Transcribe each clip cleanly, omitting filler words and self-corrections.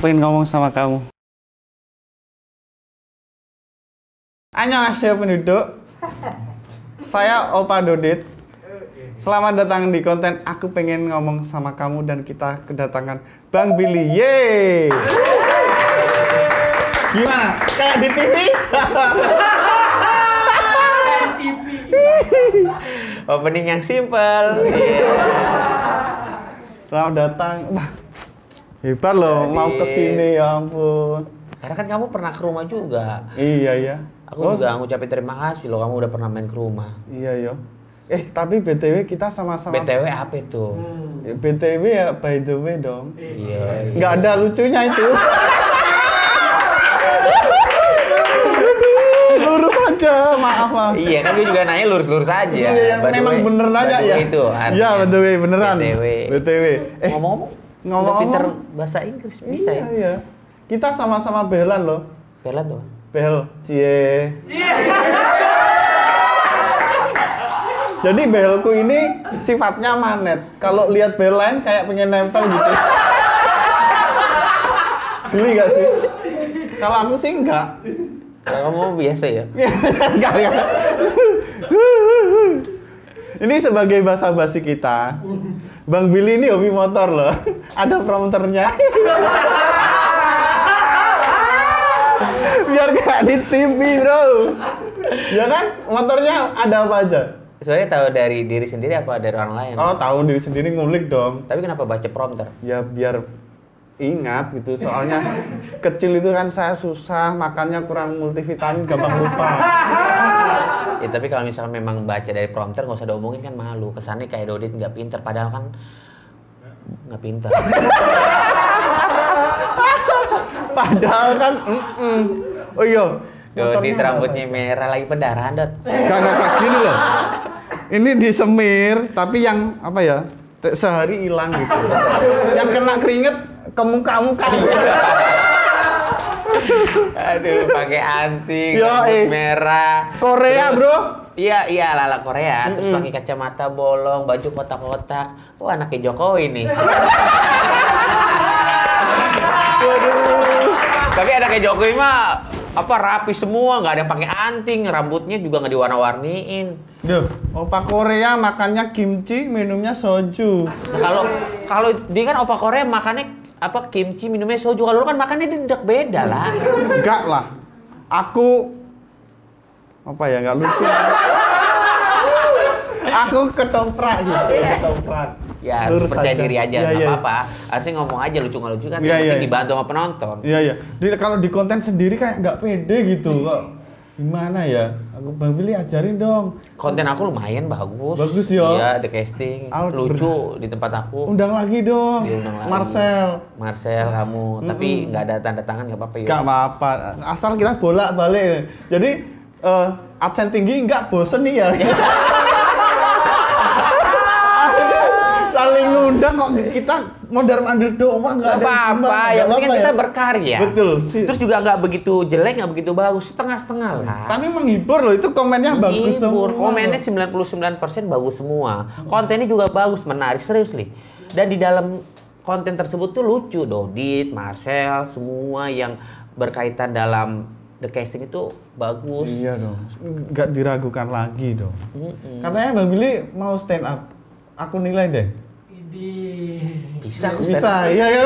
pengen ngomong sama kamu. Annyeonghaseyo penduduk. Saya Opa Dodit. Selamat datang di konten Aku Pengen Ngomong Sama Kamu, dan kita kedatangan Bang Billy. Yeay! Gimana? Kayak di TV? Opening yang simple. Selamat datang. Wah, hebat loh, mau kesini, ya ampun. Karena kan kamu pernah ke rumah juga. Iya, iya. Aku juga ngucapin terima kasih loh, kamu udah pernah main ke rumah. Iya, iya. Tapi BTW kita sama-sama. BTW apa itu? BTW ya by the way dong. Iya. Nggak ada lucunya itu. Lurus aja, maaf. Iya kan dia juga nanya lurus-lurus aja. Iya, memang bener nanya ya. Itu iya, BTW beneran. BTW. Ngomong-ngomong, pinter bahasa Inggris bisa iya, ya? Iya. Kita sama-sama belan loh. Belan tuh. Bel, cie. Jadi belku ini sifatnya magnet. Kalau lihat bel lain kayak pengen nempel gitu. Geli gak sih? Kalau aku sih enggak. Kalau kamu biasa ya? Enggak ya. Ini sebagai basa-basi kita. Bang Billy ini hobi motor loh. Ada prompternya. Biar kayak di TV, bro. Ya kan? Motornya ada apa aja? Soalnya tahu dari diri sendiri apa dari orang lain? Oh, tahu diri sendiri, ngulik dong. Tapi kenapa baca prompter? Ya biar ingat gitu. Soalnya kecil itu kan saya susah, makannya kurang multivitamin, gampang lupa. Ya tapi kalau misalnya memang baca dari prompter nggak usah diomongin kan malu. Kesannya kayak Dodit nggak pinter, padahal kan nggak pinter. Padahal kan, oh iya. Dodit rambutnya merah lagi pendarahan, Dot. Gak gini loh. Ini disemir, tapi yang apa ya? Sehari hilang gitu. Yang kena keringet ke muka-muka. Aduh, pakai anting, Yo, rambut merah. Korea, Terus, bro. Iya, ala Korea. Terus pakai kacamata bolong, baju kotak-kotak. Oh, anaknya Jokowi nih. Tapi anaknya Jokowi mah rapi semua, nggak ada yang pakai anting, rambutnya juga nggak diwarna-warniin. Duh, opa Korea makannya kimchi, minumnya soju. Nah, kalau dia kan opa Korea makannya kimchi, minumnya soju. Kalau lu kan makannya dia beda lah. Enggak lah. Aku nggak lucu. Aku ketoprak gitu, ketoprak. Ya, harus percaya diri aja, nggak apa-apa. Harusnya ngomong aja lucu nggak lucu kan, yang penting dibantu sama penonton. Iya, iya. Kalau di konten sendiri kayak nggak pede gitu. Kok gimana ya? Aku Bang Billy ajarin dong. Konten aku lumayan bagus. Bagus ya. Iya, the casting. Lucu di tempat aku. Undang lagi dong. Undang lagi. Marcel kamu. Tapi nggak ada tanda tangan nggak apa-apa ya. Nggak apa-apa. Asal kita bolak-balik. Jadi adsense tinggi nggak bosen nih ya. Saling ngundang kok kita mondar-mandir doang, nggak ada apa-apa. Yang penting kita berkarya. Betul. Terus juga nggak begitu jelek, nggak begitu bagus, setengah-setengah lah. Tapi menghibur loh, itu komennya bagus semua. Komennya 99% bagus semua. Kontennya juga bagus, menarik, serius nih. Dan di dalam konten tersebut tuh lucu, Dodit, Marcel, semua yang berkaitan dalam the casting itu bagus. Iya dong, nggak diragukan lagi dong. Katanya Bang Billy mau stand up. Aku nilai deh. Bisa, iya.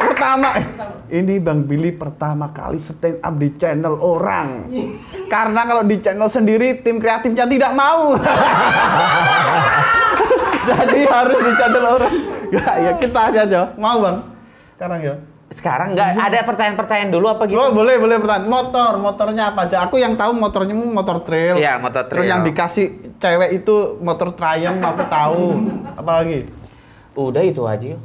Pertama, ini Bang Billy pertama kali stand up di channel orang. Karena kalau di channel sendiri tim kreatifnya tidak mau. Jadi harus di channel orang. Enggak, ya kita aja. Mau Bang? Sekarang ya. Sekarang nggak ada pertanyaan-pertanyaan dulu apa gitu? Oh, boleh pertanyaan. Motornya apa aja? Aku yang tahu motornya motor trail. Iya, motor trail. Terus yang dikasih cewek itu motor Triumph, aku tahu. Apalagi? Udah itu aja yuk.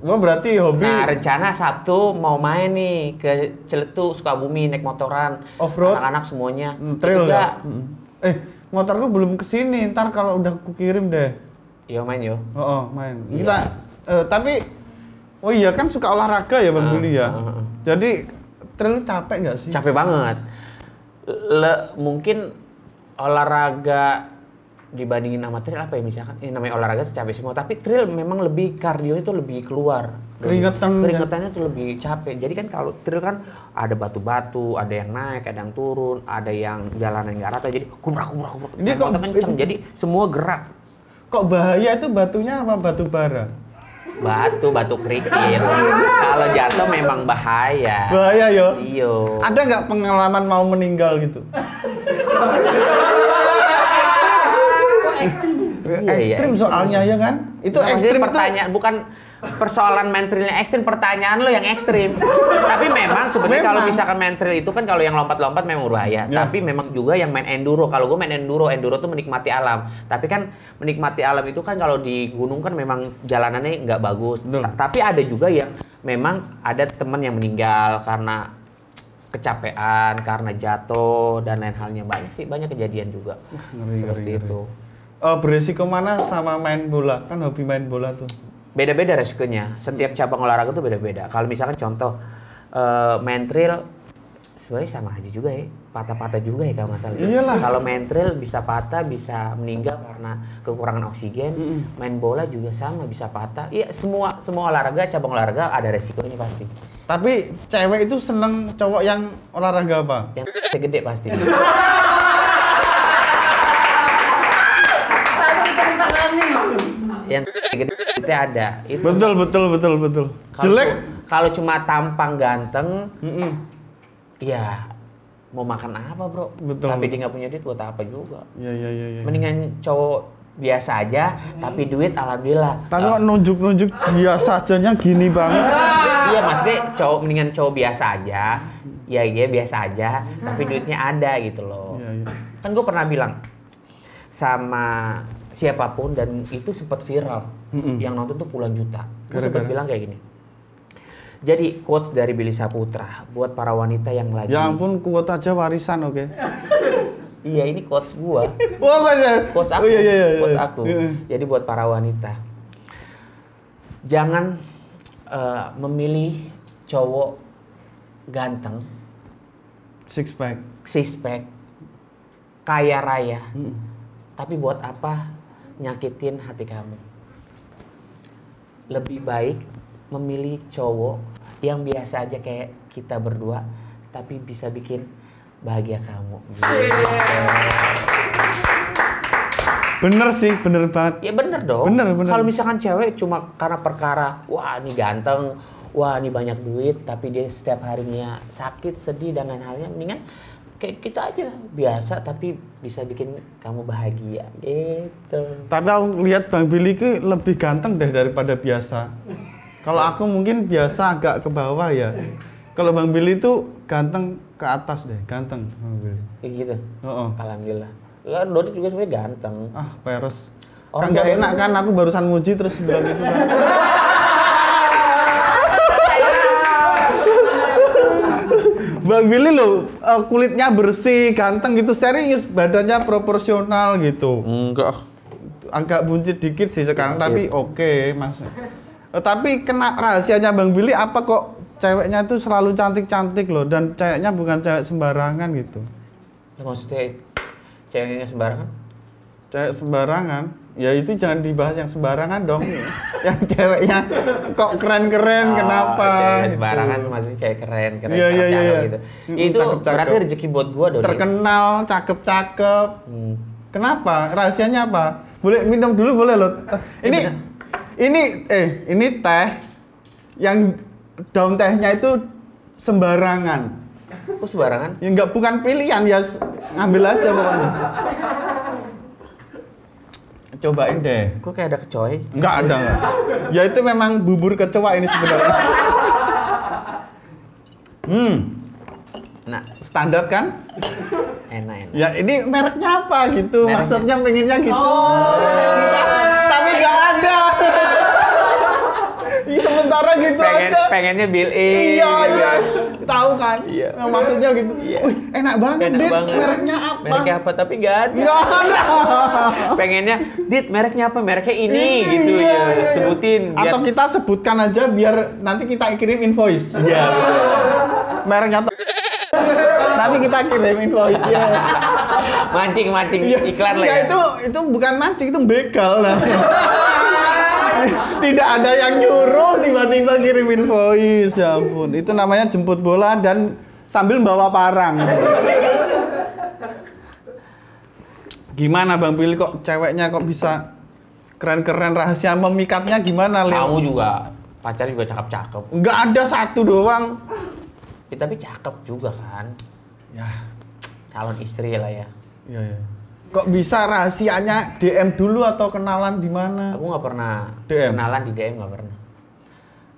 Oh, berarti hobi. Nah, rencana Sabtu mau main nih ke Ciletu, Sukabumi, naik motoran. Off-road? Anak-anak semuanya. Trail ya? Motorku belum kesini. Ntar kalau udah aku kirim deh. Yo main yo. Oh, main. Kita, tapi oh iya kan suka olahraga ya Bang Billy ya. Jadi trail capek nggak sih? Capek banget. Mungkin olahraga dibandingin sama trail apa ya, misalkan ini namanya olahraga capek semua, tapi trail memang lebih kardio itu lebih keluar. Keringetannya tuh lebih capek. Jadi kan kalau trail kan ada batu-batu, ada yang naik, ada yang turun, ada yang jalanan nggak rata, jadi kubrak. Ini kok kenceng, jadi semua gerak. Kok bahaya itu batunya apa batu bara? Batu kerikil. Kalau jatuh memang bahaya. Bahaya yo. Iyo. Ada nggak pengalaman mau meninggal gitu? Ekstrim soalnya ya kan? Itu Nah, ekstrim pertanyaan bukan persoalan mentalnya ekstrim, pertanyaan lo yang ekstrim. Tapi memang sebenarnya kalau misalkan mental itu kan kalau yang lompat-lompat memang berbahaya. Ya. Tapi memang juga yang main enduro. Kalau gue main enduro tuh menikmati alam. Tapi kan menikmati alam itu kan kalau di gunung kan memang jalanannya nggak bagus. Tapi ada juga yang memang ada teman yang meninggal karena kecapean, karena jatuh dan lain halnya. Banyak kejadian juga. Seperti itu. Beresiko mana sama main bola? Kan hobi main bola tuh. Beda-beda resikonya. Setiap cabang olahraga tuh beda-beda. Kalau misalkan contoh main trail sebenarnya sama aja juga ya. Patah-patah juga ya kalau masalah. Iyalah. Kalau main trail bisa patah, bisa meninggal karena kekurangan oksigen. Main bola juga sama, bisa patah. Iya, semua olahraga, cabang olahraga ada resikonya pasti. Tapi cewek itu seneng cowok yang olahraga apa? Yang gede pasti. Yang gede itu ada. Itu Betul. Jelek kalau cuma tampang ganteng, ya mau makan apa bro? Betul. Tapi dia nggak punya duit buat apa juga? Iya. Mendingan cowok biasa aja, tapi duit alhamdulillah. Tapi kok nunjuk biasa ajanya gini banget. Iya maksudnya mendingan cowok biasa aja, ya biasa aja, tapi duitnya ada gitu loh. Iya. Kan gue pernah bilang sama siapapun dan itu sempat viral. Yang nonton tuh puluhan juta. Gue sempat bilang kayak gini. Jadi quotes dari Billy Saputra buat para wanita yang lagi. Ya ampun, quote aja warisan, oke. Iya, ini quotes gua. Wah, Quotes aku. Iya. Quotes aku. Jadi buat para wanita. Jangan memilih cowok ganteng, six pack, kaya raya. Tapi buat apa nyakitin hati kamu? Lebih baik memilih cowok yang biasa aja kayak kita berdua, tapi bisa bikin bahagia kamu. Bener sih, bener banget. Ya bener dong. Bener. Kalau misalkan cewek cuma karena perkara, wah ini ganteng, wah ini banyak duit, tapi dia setiap harinya sakit, sedih dan lain halnya, mendingan kayak kita aja biasa tapi bisa bikin kamu bahagia gitu. Tapi aku lihat Bang Billy itu lebih ganteng deh daripada biasa. Kalau aku mungkin biasa agak ke bawah ya. Kalau Bang Billy itu ganteng ke atas deh, ganteng Bang Billy. Kayak gitu. Oh. Alhamdulillah. Ya, Dodi juga sebenarnya ganteng. Peres. Orang kan nggak enak kan, aku barusan muji terus bilang gitu kan. Bang Billy loh, kulitnya bersih, ganteng gitu, serius, badannya proporsional gitu. Enggak. Agak buncit dikit sih sekarang, tapi oke, Mas. Tapi kena rahasianya Bang Billy apa kok ceweknya itu selalu cantik-cantik loh, dan ceweknya bukan cewek sembarangan gitu. Ya, maksudnya ceweknya sembarangan? Cewek sembarangan? Ya itu jangan dibahas yang sembarangan dong. Yang ceweknya kok keren-keren, kenapa? Cewek sembarangan maksudnya cewek keren, Iya. gitu. Ya, itu Cakep-cakep. berarti rezeki buat gua dong. Terkenal, cakep-cakep. Kenapa? Rahasianya apa? Boleh minum dulu boleh loh. Ini teh yang daun tehnya itu sembarangan. Kok sembarangan? Ya bukan pilihan ya, ngambil aja pokoknya. Cobain deh. Kok kayak ada kecoa? Enggak ada. Ya itu memang bubur kecoa ini sebenarnya. Nah, standar kan? enak. Ya ini mereknya apa gitu? Mereknya. Maksudnya pengennya gitu. Tapi nggak ada. Sementara gitu aja. Pengennya Bill Iya. Tahu kan? Iya. Nah, maksudnya gitu. Iya. Wih, enak banget, Dit. Mereknya apa? Mereknya apa? Tapi nggak ada. Nggak ada. Pengennya, Dit, mereknya apa? Mereknya ini gitu iya, ya. iya. Sebutin. Atau kita sebutkan aja biar nanti kita kirim invoice. Iya. Mereknya Nanti kita kirim invoice-nya. Mancing iklan lah ya. Itu bukan mancing, itu begal namanya. Tidak ada yang nyuruh tiba-tiba kirim invoice, ya ampun. Itu namanya jemput bola dan sambil bawa parang. Gimana Bang Billy kok ceweknya kok bisa keren-keren, rahasia memikatnya gimana, Leo? Kamu juga, pacar juga cakep-cakep. Nggak ada satu doang. Ya, tapi cakep juga kan. Ya, Calon istri lah ya. iya. Kok bisa rahasianya DM dulu atau kenalan di mana? Aku nggak pernah DM? kenalan di DM, nggak pernah.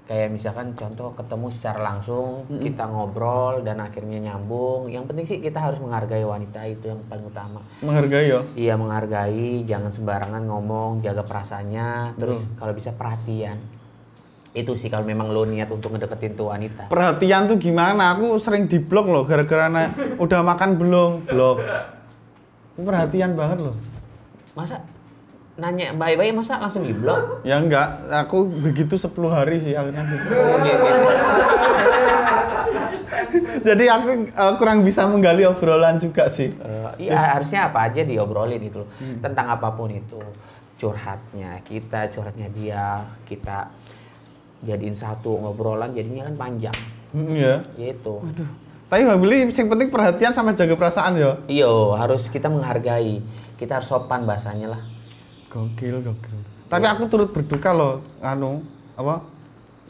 Kayak misalkan contoh ketemu secara langsung, kita ngobrol dan akhirnya nyambung. Yang penting sih kita harus menghargai wanita, itu yang paling utama. Menghargai ya? Iya, menghargai, jangan sembarangan ngomong, jaga perasaannya, terus kalau bisa perhatian. Itu sih kalau memang lo niat untuk ngedeketin tuh wanita. Perhatian tuh gimana? Aku sering diblok loh gara-gara udah makan belum? Blok. Perhatian banget loh. Masa nanya baik-baik masa langsung diblok? Ya enggak, aku begitu 10 hari sih akhirnya gitu. Jadi aku kurang bisa menggali obrolan juga sih. Iya, harusnya apa aja diobrolin itu loh. Tentang apapun itu. Curhatnya kita, curhatnya dia, kita jadiin satu ngobrolan jadinya kan panjang. Iya. Gitu. Aduh. Tapi Mbak Billy yang penting perhatian sama jaga perasaan ya. Iya, harus kita menghargai. Kita harus sopan bahasanya lah. Gokil. Tapi aku turut berduka loh,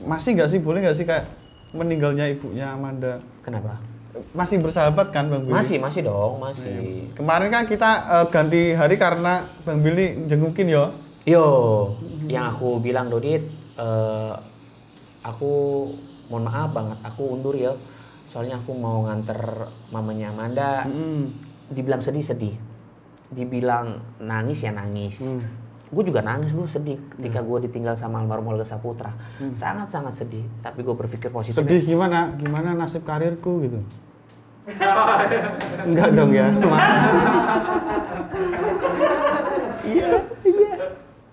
masih nggak sih, boleh nggak sih kayak meninggalnya ibunya Amanda? Kenapa? Masih bersahabat kan Bang Billy? Masih dong, masih. Kemarin kan kita ganti hari karena Bang Billy jengukin ya. Yo, yang aku bilang Dodit, aku mohon maaf banget, aku undur ya. Soalnya aku mau nganter mamanya Amanda. Dibilang sedih, dibilang nangis ya nangis. Gue juga nangis, gue sedih ketika gue ditinggal sama almarhum Olga Saputra. Sangat-sangat sedih, tapi gue berpikir positif. Sedih gimana nasib karirku gitu? Enggak dong ya, Iya.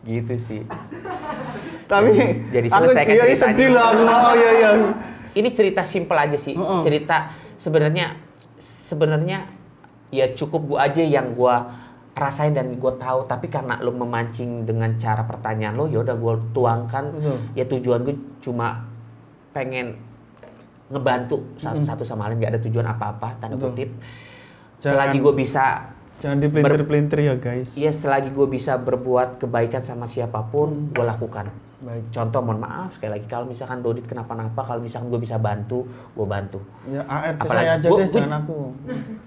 Gitu sih. Tapi jadi selesaikan ceritanya. Sedih lah aku. Oh iya. Ini cerita simpel aja sih. Cerita sebenarnya ya cukup gue aja yang gue rasain dan gue tahu, tapi karena lo memancing dengan cara pertanyaan lo, ya udah gue tuangkan. Ya tujuan gue cuma pengen ngebantu satu sama lain, nggak ada tujuan apa-apa, tanda kutip. Selagi gue bisa, jangan dipelintir-pelintir ya guys. Iya, selagi gue bisa berbuat kebaikan sama siapapun, gue lakukan. Baik. Contoh, mohon maaf sekali lagi, kalau misalkan Dodit kenapa-napa, kalau misalkan gue bisa bantu, gue bantu. Ya ART Apalagi, saya aja deh, jangan aku.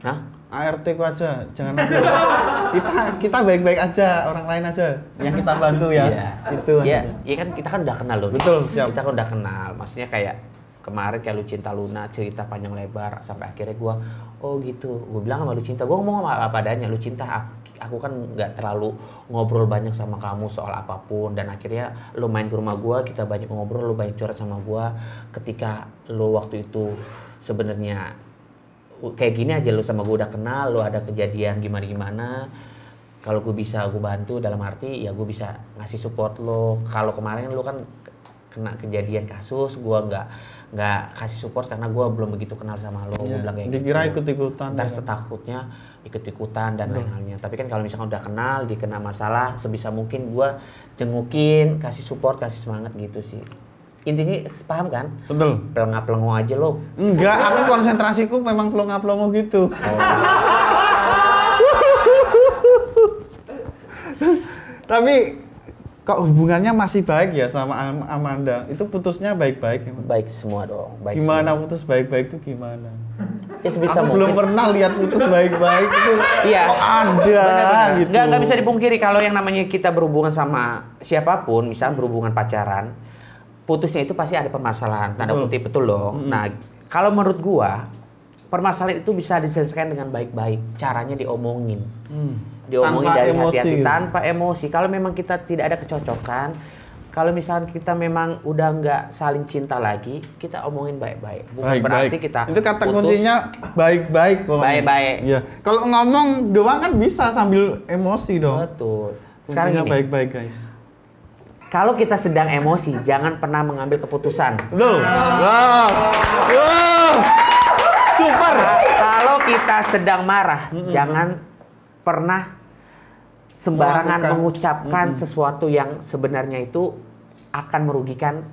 Hah? ART ku aja, jangan aku. kita baik-baik aja, orang lain aja yang kita bantu ya. Itu Iya, iya kan kita kan udah kenal loh. Betul, siap. Kita kan udah kenal. Maksudnya kayak kemarin kayak Lu Cinta Luna, cerita panjang lebar sampai akhirnya gue, oh gitu. Gue bilang sama Lu Cinta, gue ngomong apa adanya. Lu Cinta, aku kan nggak terlalu ngobrol banyak sama kamu soal apapun, dan akhirnya lu main ke rumah gue, kita banyak ngobrol, lu banyak curhat sama gue. Ketika lu waktu itu sebenarnya kayak gini aja, lu sama gue udah kenal, lu ada kejadian gimana, kalau gue bisa gue bantu, dalam arti ya gue bisa ngasih support lo. Kalau kemarin lu kan kena kejadian kasus, gue nggak kasih support karena gue belum begitu kenal sama lo. Gue bilang kayak dikira gitu. ikut-ikutan. Ntar takutnya ikut-ikutan dan lain-lainnya. Tapi kan kalau misalkan udah kenal, dikena masalah, sebisa mungkin gue jengukin, kasih support, kasih semangat gitu sih. Intinya paham kan? Betul. Pelengah-pelengah aja lo. Enggak, aku konsentrasiku memang pelongo-pelongo gitu. Tapi kok hubungannya masih baik ya sama Amanda? Itu putusnya baik-baik? Baik semua dong. Baik gimana semua. Putus baik-baik itu gimana? Ya sebisa aku mungkin. belum pernah lihat putus baik-baik itu. Iya. Kok ada? Bener-bener. Gitu. Nggak bisa dipungkiri kalau yang namanya kita berhubungan sama siapapun, misalnya berhubungan pacaran, putusnya itu pasti ada permasalahan. Tanda kutip, betul dong. Nah, kalau menurut gua, permasalahan itu bisa diselesaikan dengan baik-baik. Caranya diomongin. Diomongin Tanpa dari emosi hati-hati, gitu. tanpa emosi. Kalau memang kita tidak ada kecocokan, kalau misalnya kita memang udah nggak saling cinta lagi, kita omongin baik-baik. Bukan berarti kita itu kata putus. kuncinya baik-baik pokoknya. Baik-baik. Iya. Kalau ngomong doang kan bisa sambil emosi dong. Betul. Sekarang Kuncinya gini, baik-baik guys. kalau kita sedang emosi, jangan pernah mengambil keputusan. Betul. Wow. Wow. Super. kita sedang marah, jangan pernah sembarangan mengucapkan sesuatu yang sebenarnya itu akan merugikan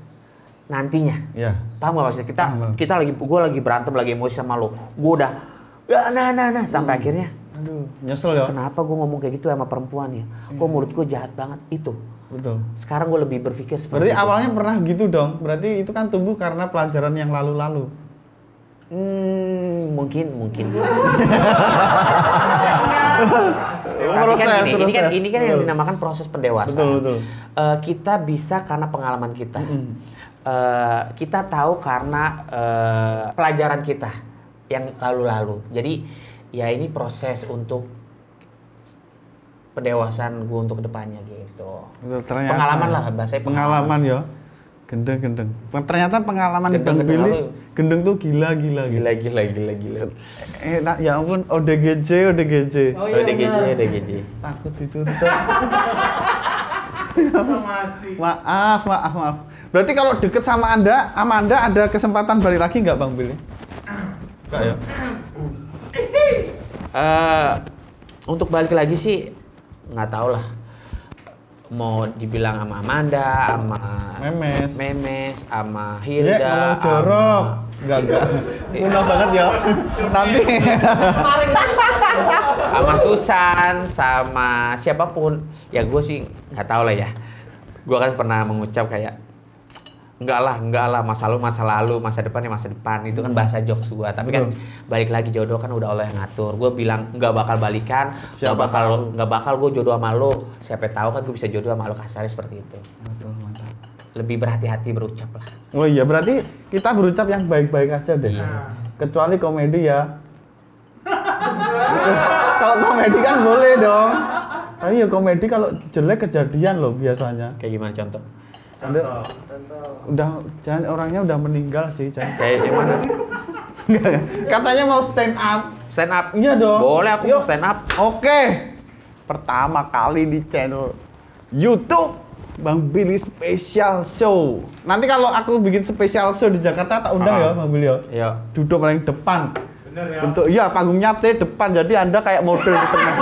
nantinya. Iya. Paham gak maksudnya? Gue lagi berantem, lagi emosi sama lo. Gue udah, sampai akhirnya. Aduh, nyesel ya. Kenapa gue ngomong kayak gitu sama perempuan ya? Kok mulut gue jahat banget? Itu. Betul. Sekarang gue lebih berpikir seperti Berarti itu. awalnya pernah gitu dong. Berarti itu kan tumbuh karena pelajaran yang lalu-lalu. Mungkin. Proses, Tapi kan ini kan yang dinamakan proses pendewasaan. Betul. Kita bisa karena pengalaman kita. Kita tahu karena pelajaran kita yang lalu-lalu. Jadi ya ini proses untuk pendewasaan gue untuk kedepannya gitu. Ternyata, pengalaman lah bahasanya. Pengalaman ya. Gendeng. Ternyata pengalaman Bang Billy. Gendeng tuh gila. Gila. Ya ampun, ODGJ. Oh, iya, ODGJ. Takut ditutup. Maaf. Berarti kalau deket sama Anda ada kesempatan balik lagi nggak Bang Billy? Enggak ya? Untuk balik lagi sih nggak tahu lah. Mau dibilang sama Amanda, sama Memes, sama Hilda, ngomong jorok. Enggak. Munah banget ya. Nanti sama Susan, sama siapapun. Ya gue sih nggak tahu lah ya. Gue kan pernah mengucap kayak enggak lah, masa lalu, masa depan ya masa depan. Itu kan bahasa jokes gue. Tapi kan balik lagi jodoh kan udah Allah yang ngatur. Gue bilang nggak bakal balikan, nggak bakal gue jodoh sama lo. Siapa tahu kan gue bisa jodoh sama lo, kasarnya seperti itu. Betul, mantap. Lebih berhati-hati berucap lah. Oh iya, berarti kita berucap yang baik-baik aja deh. Iya. Kecuali komedi ya. Kalau komedi kan boleh dong. Tapi ya komedi kalau jelek kejadian loh biasanya. Kayak gimana contoh? Jangan orangnya udah meninggal sih, jangan. Kayak gimana? Katanya mau stand up. Stand up? Iya dong. Boleh aku Yuk. stand up. Oke. Pertama kali di channel YouTube Bang Billy Special Show. Nanti kalau aku bikin special show di Jakarta tak undang ya Bang Billy. Iya. Duduk paling depan. Bener ya. Bentuk iya panggungnya T depan, jadi Anda kayak model di tengah.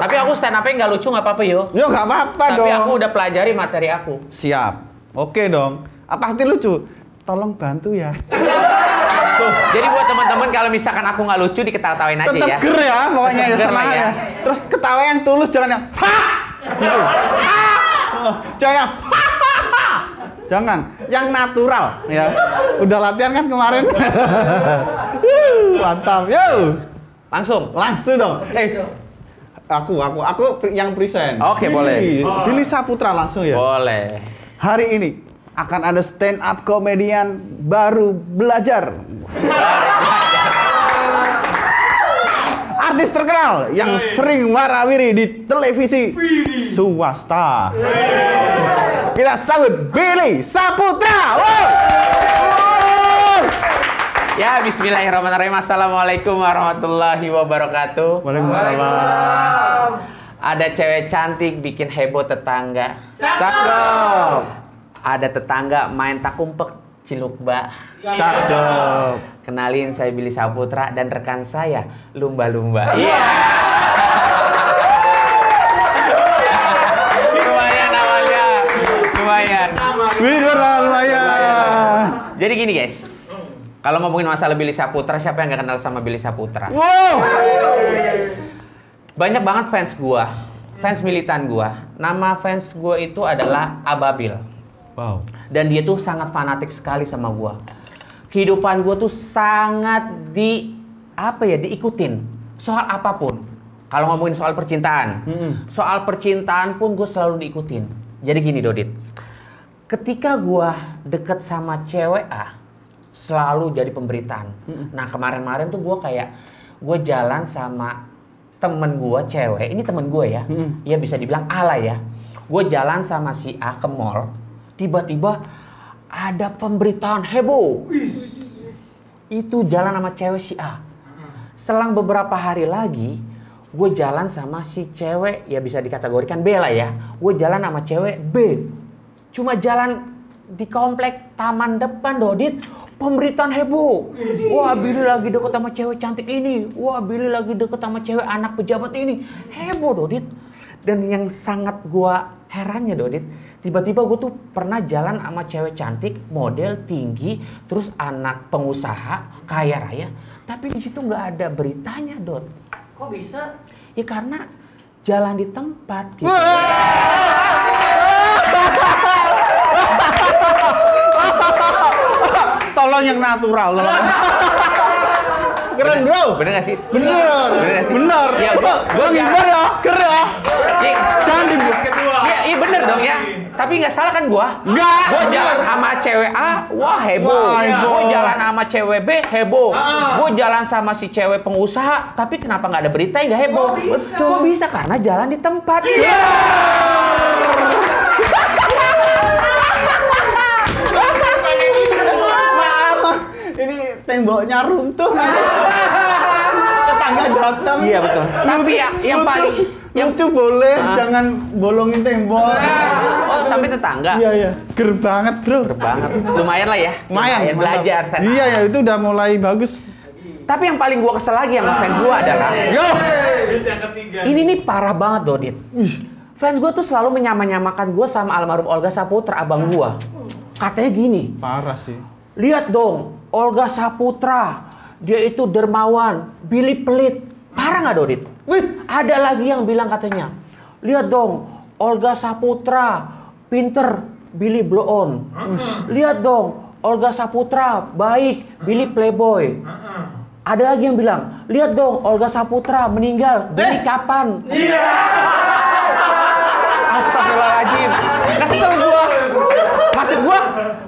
Tapi aku stand up-nya nggak lucu nggak apa-apa yo. Yo nggak apa-apa dong. Tapi aku udah pelajari materi aku. Siap. Oke dong. Pasti lucu. Tolong bantu ya. Tuh. Jadi buat teman-teman kalau misalkan aku nggak lucu diketawain aja Tetep ya. ger ya pokoknya ya Ger lah semangat ya. ya. Terus ketawa yang tulus jangan yang ha. Gitu. Jangan yang ha. Jangan, yang natural ya. Udah latihan kan kemarin. Mantap. Yo. Langsung dong. Aku yang present. Oke, boleh. Billy Saputra langsung ya. boleh. Hari ini akan ada stand up komedian baru belajar. Artis terkenal yang sering warawiri di televisi swasta. Kita sambut Billy Saputra. Ya, bismillahirrahmanirrahim. Assalamualaikum warahmatullahi wabarakatuh. Waalaikumsalam. Ada cewek cantik bikin heboh tetangga. Cakep. Ada tetangga main tak umpek cilukba. Cakep. Kenalin, saya Billy Saputra dan rekan saya lumba-lumba. Iya. Lumayan awalnya. Lumayan. Lumayan. Jadi gini guys. Kalau ngomongin masalah Billy Saputra, siapa yang gak kenal sama Billy Saputra? Wow. Banyak banget fans gua, fans militan gua. Nama fans gua itu adalah Ababil. Wow. Dan dia tuh sangat fanatik sekali sama gua. Kehidupan gua tuh sangat diikutin soal apapun. Kalau ngomongin soal percintaan, soal percintaan pun gua selalu diikutin. Jadi gini Dodit, ketika gua deket sama cewek A, selalu jadi pemberitaan. Nah kemarin-kemarin tuh gue jalan sama temen gue cewek, ini temen gue ya, ya bisa dibilang ala ya. Gue jalan sama si A ke mall, tiba-tiba ada pemberitaan heboh. Itu jalan sama cewek si A. Selang beberapa hari lagi, gue jalan sama si cewek, ya bisa dikategorikan B lah ya. Gue jalan sama cewek B. Cuma jalan di komplek taman depan, Dodit. Pemberitaan heboh. Wah, Billy lagi deket sama cewek cantik ini. Wah, Billy lagi deket sama cewek anak pejabat ini. Heboh, Dodit. Dan yang sangat gua herannya, Dodit, tiba-tiba gue tuh pernah jalan sama cewek cantik, model tinggi, terus anak pengusaha, kaya raya. Tapi di situ nggak ada beritanya, Dot. Kok bisa? Ya karena jalan di tempat gitu. Tolong yang natural. Keren bro. Bener gak sih? Bener. Bener gak sih? Bener. Ya, Gue ngibur ya. Keren ya. Jangan dibuat. Iya bener dong ya. Tapi nggak salah kan gua? Nggak. Gua jalan sama cewek A, wah heboh. Wah, heboh. Gua jalan sama cewek B, heboh. Gua jalan sama si cewek pengusaha, tapi kenapa nggak ada berita yang nggak heboh? Kok bisa? Karena jalan di tempat. Iya. Maaf, ini temboknya runtuh nanti. Tetangga datang. Iya betul. Tapi yang paling lucu boleh, jangan bolongin tembok. Oh, sampai tetangga. Iya, iya. Ger banget, bro. Ger banget. Lumayan lah ya. Lumayan belajar stand up. Iya, ya itu udah mulai bagus. Tapi yang paling gua kesel lagi sama fans gua adalah Yo. ini nih parah banget, Dodit. Fans gua tuh selalu menyamakan gua sama almarhum Olga Saputra, abang gua. Katanya gini, Parah sih. lihat dong, Olga Saputra, dia itu dermawan, Billy pelit. Parah nggak, Dodit? Wih, Ada lagi yang bilang katanya, lihat dong, Olga Saputra, pinter, Billy blow on. Lihat dong, Olga Saputra, baik, Billy playboy. Ada lagi yang bilang, lihat dong, Olga Saputra meninggal, Billy kapan? Astagfirullahaladzim, kesel gua. Maksud gua,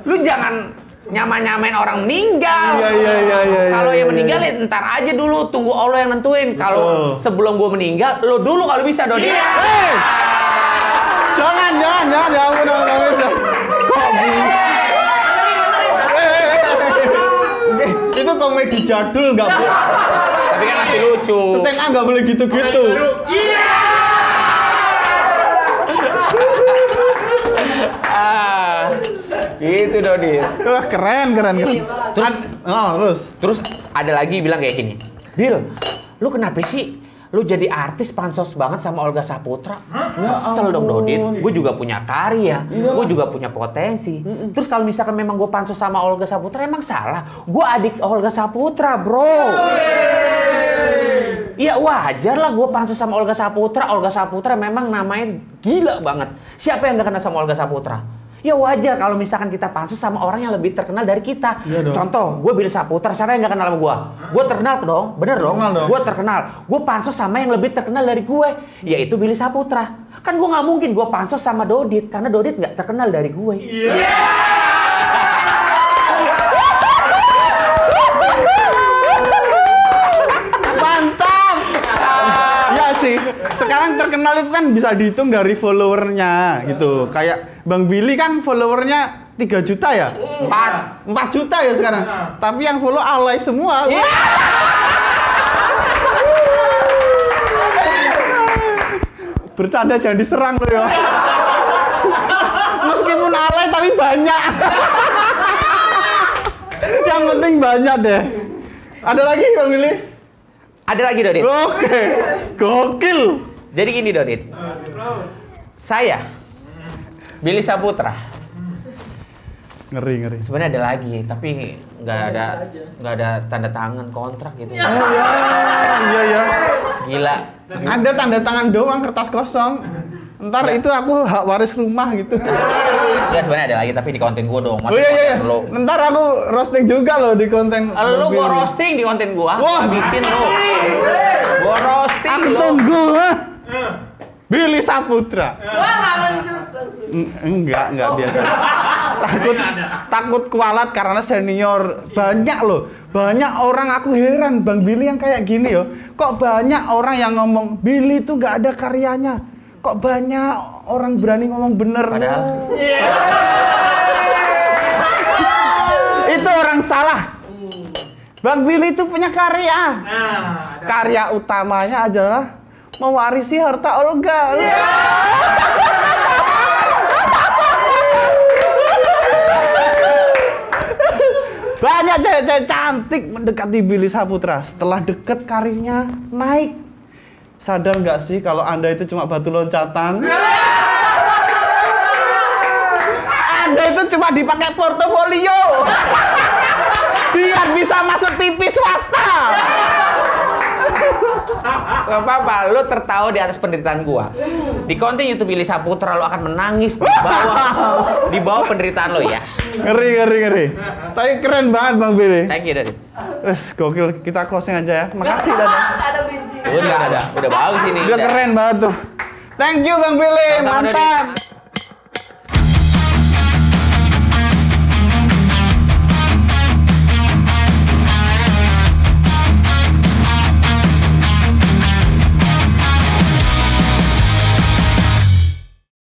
lu jangan nyamain orang meninggal. Iya. Kalau yang meninggal ya ntar aja dulu, tunggu Allah yang nentuin. Kalau sebelum gua meninggal, lu dulu kalau bisa, Dodi. Jangan, ya ampun, kok bisa? Itu komedi jadul nggak boleh. Tapi kan masih lucu. Stand up nggak boleh gitu-gitu. Itu Dodi. Wah, keren. Terus Ada lagi bilang kayak gini, Dil, lu kenapa sih? Lu jadi artis pansos banget sama Olga Saputra. Nyesel dong, Dodit. Gue juga punya karya, gue juga punya potensi. Terus kalau misalkan memang gue pansos sama Olga Saputra, emang salah? Gue adik Olga Saputra, bro. Iya wajar lah gue pansos sama Olga Saputra. Olga Saputra memang namanya gila banget. Siapa yang gak kenal sama Olga Saputra? Ya wajar kalau misalkan kita pansus sama orang yang lebih terkenal dari kita. Contoh, gue Billy Saputra, siapa yang gak kenal sama gue? Gue terkenal dong, bener dong? Gue terkenal. Gue pansus sama yang lebih terkenal dari gue, yaitu Billy Saputra. Kan gue gak mungkin gue pansus sama Dodit, karena Dodit gak terkenal dari gue. mantap. Ya sih. Sekarang terkenal itu kan bisa dihitung dari followernya gitu. Kayak Bang Billy kan followernya 3 juta ya? 4 juta ya sekarang. Tapi yang follow alay semua. Bercanda jangan diserang lo ya. Meskipun alay tapi banyak. Yang penting banyak deh. Ada lagi Bang Billy? Ada lagi, Dodit. Oke. Gokil. Jadi gini, Dodit. Saya Billy Saputra. Ngeri. Sebenarnya ada lagi, tapi nggak ada tanda tangan kontrak gitu. Oh iya. Gila. Ada tanda tangan doang, kertas kosong. Ntar itu aku hak waris rumah gitu. Ya sebenarnya ada lagi, tapi di konten gua dong. Oh iya. Ntar aku roasting juga loh di konten. Lu gua roasting di konten gua. Wah, habisin lu. Gua roasting aku lu. tunggu. Billy Saputra. Wah, nggak lanjut langsung. Enggak biasa. Takut kualat karena senior. Banyak loh. Banyak orang, aku heran Bang Billy yang kayak gini yo. Kok banyak orang yang ngomong Billy itu nggak ada karyanya. Kok banyak orang berani ngomong bener. Padahal itu orang salah. Bang Billy itu punya karya. Karya utamanya adalah mewarisi harta Olga. Banyak cewek-cewek cantik mendekati Billy Saputra. Setelah deket karirnya naik. Sadar nggak sih kalau Anda itu cuma batu loncatan? Anda itu cuma dipakai portofolio. Biar bisa masuk TV swasta. Gak apa-apa, lu tertawa di atas penderitaan gua. Di konten YouTube Billy Saputra lu akan menangis di bawah penderitaan lo ya. Ngeri. Tapi keren banget Bang Billy. Thank you, Dadi. Wes, gokil. Kita closing aja ya. Makasih Dada. Ada benci. Udah bagus ini. Udah keren banget tuh. Thank you Bang Billy, Sama-sama, Dadi. mantap.